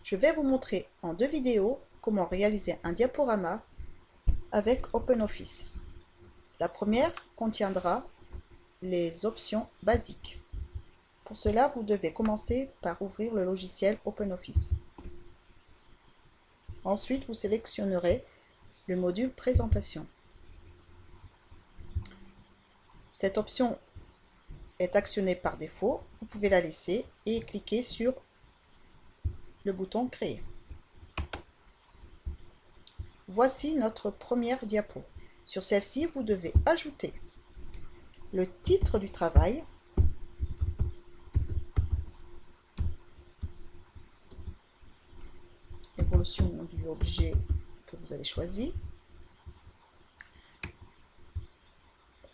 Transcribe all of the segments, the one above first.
Je vais vous montrer en 2 vidéos comment réaliser un diaporama avec OpenOffice. La première contiendra les options basiques. Pour cela, vous devez commencer par ouvrir le logiciel OpenOffice. Ensuite, vous sélectionnerez le module présentation. Cette option est actionnée par défaut. Vous pouvez la laisser et cliquer sur le bouton créer. Voici notre première diapo. Sur celle-ci, vous devez ajouter le titre du travail, l'évolution du objet que vous avez choisi.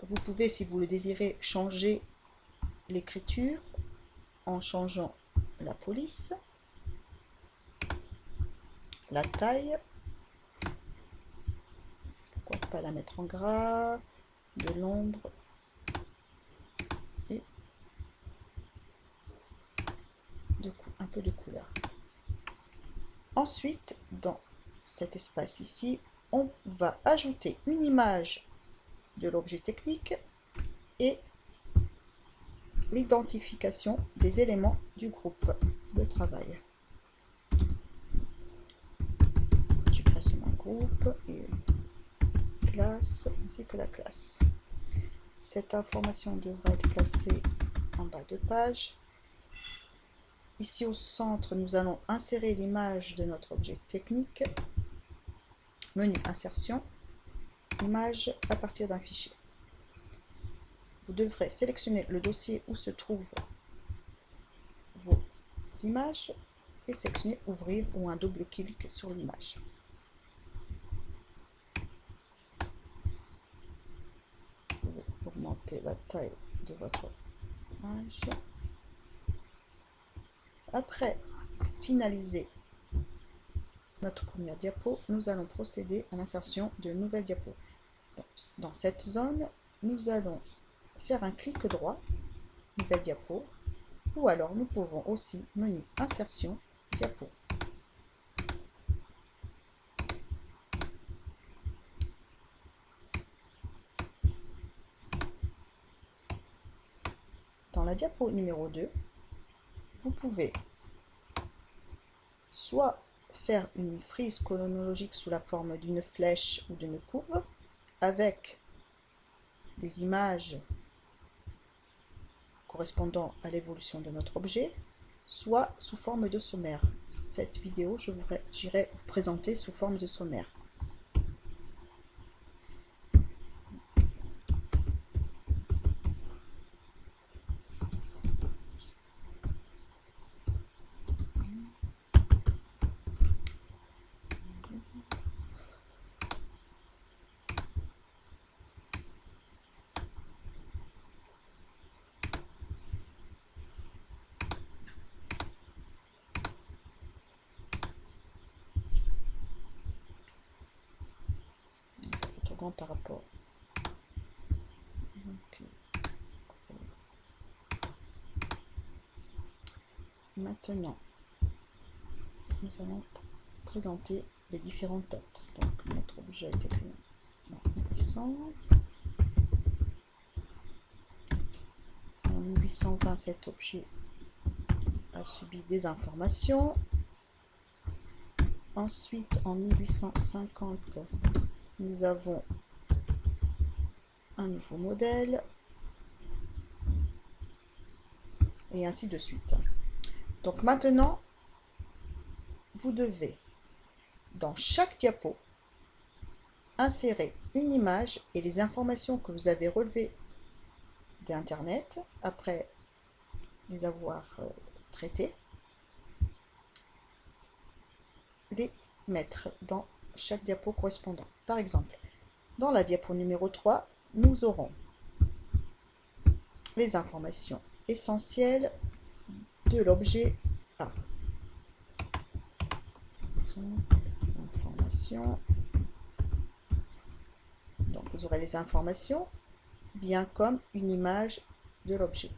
Vous pouvez, si vous le désirez, changer l'écriture en changeant la police, la taille, pourquoi pas la mettre en gras, de l'ombre et un peu de couleur. Ensuite, dans cet espace ici, on va ajouter une image de l'objet technique et l'identification des éléments du groupe de travail. Je crée sur mon groupe et classe ainsi que la classe. Cette information devra être placée en bas de page. Ici au centre, nous allons insérer l'image de notre objet technique. Menu insertion, image à partir d'un fichier. Vous devrez sélectionner le dossier où se trouvent vos images et sélectionner ouvrir ou un double clic sur l'image. Vous pouvez augmenter la taille de votre image. Après finaliser notre première diapo, nous allons procéder à l'insertion de nouvelles diapos. Dans cette zone, nous allons faire un clic droit, nouvelle diapo, ou alors nous pouvons aussi menu insertion, diapo. Dans la diapo numéro 2, vous pouvez soit faire une frise chronologique sous la forme d'une flèche ou d'une courbe avec des images correspondant à l'évolution de notre objet, soit sous forme de sommaire. Cette vidéo, j'irai vous présenter sous forme de sommaire. Par rapport. Maintenant, nous allons présenter les différentes dates. Donc, notre objet a été créé en 1800. En 1820, cet objet a subi des informations. Ensuite, en 1850, nous avons un nouveau modèle et ainsi de suite. Donc maintenant, vous devez, dans chaque diapo, insérer une image et les informations que vous avez relevées d'Internet après les avoir traitées, les mettre dans chaque diapo correspondant. Par exemple, dans la diapo numéro 3, nous aurons les informations essentielles de l'objet A. Informations. Donc vous aurez les informations, bien comme une image de l'objet.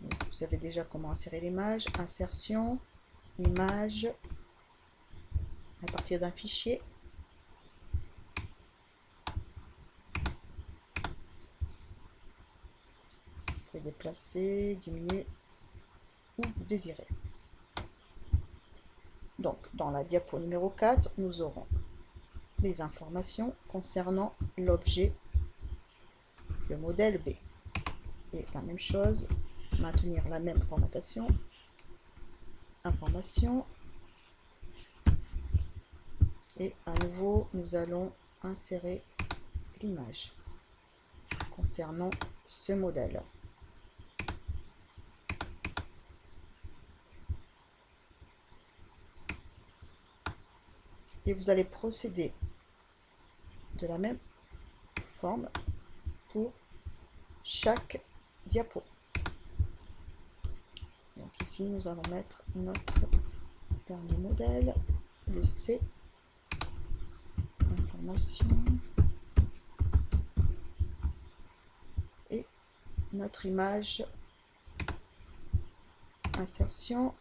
Vous savez déjà comment insérer l'image, insertion, image, à partir d'un fichier. Vous pouvez déplacer, diminuer où vous désirez. Donc, dans la diapo numéro 4, nous aurons les informations concernant l'objet, le modèle B. Et la même chose, maintenir la même formatation, information, et à nouveau, nous allons insérer l'image concernant ce modèle. Et vous allez procéder de la même forme pour chaque diapo. Donc ici, nous allons mettre notre dernier modèle, le C, information, et notre image, insertion,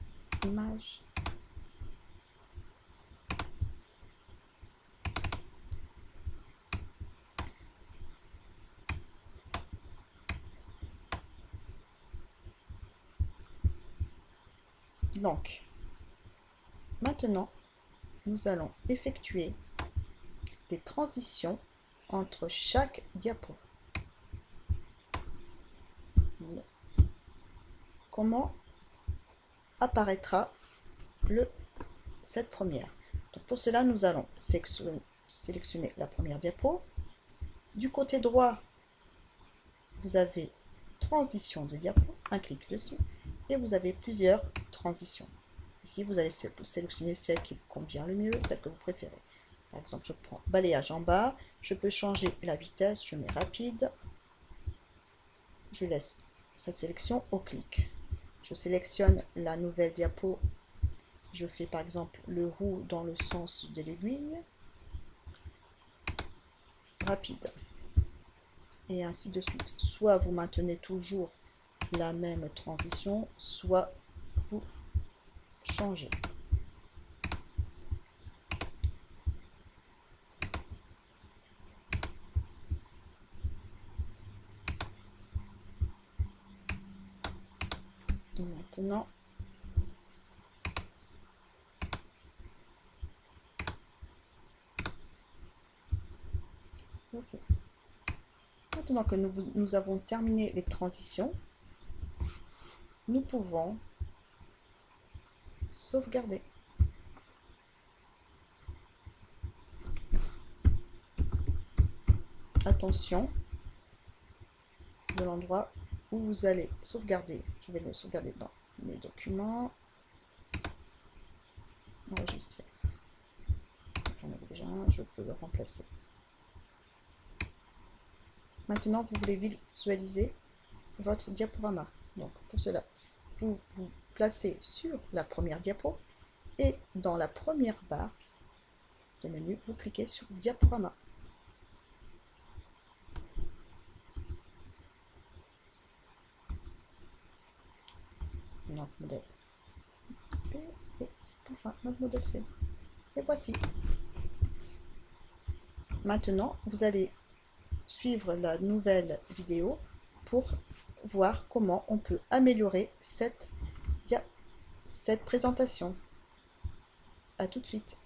image, donc maintenant nous allons effectuer des transitions entre chaque diapo. Comment apparaîtra cette première? Donc pour cela, nous allons sélectionner la première diapo. Du côté droit, vous avez transition de diapo, un clic dessus, et vous avez plusieurs transitions. Ici, vous allez sélectionner celle qui vous convient le mieux, celle que vous préférez. Par exemple, je prends balayage en bas, je peux changer la vitesse, je mets rapide, je laisse cette sélection au clic. Je sélectionne la nouvelle diapo, je fais par exemple le roux dans le sens de l'aiguille, rapide, et ainsi de suite. Soit vous maintenez toujours la même transition, soit vous changez. Et maintenant, voici. Maintenant que nous avons terminé les transitions, nous pouvons sauvegarder. Attention de l'endroit où vous allez sauvegarder. Je vais le sauvegarder dans mes documents. Enregistrer. J'en avais déjà un, je peux le remplacer. Maintenant, vous voulez visualiser votre diaporama. Donc, pour cela, vous vous placez sur la première diapo et dans la première barre de menu, vous cliquez sur diaporama. Notre modèle B et enfin notre modèle C. Et voici. Maintenant, vous allez suivre la nouvelle vidéo pour voir comment on peut améliorer cette présentation. À tout de suite.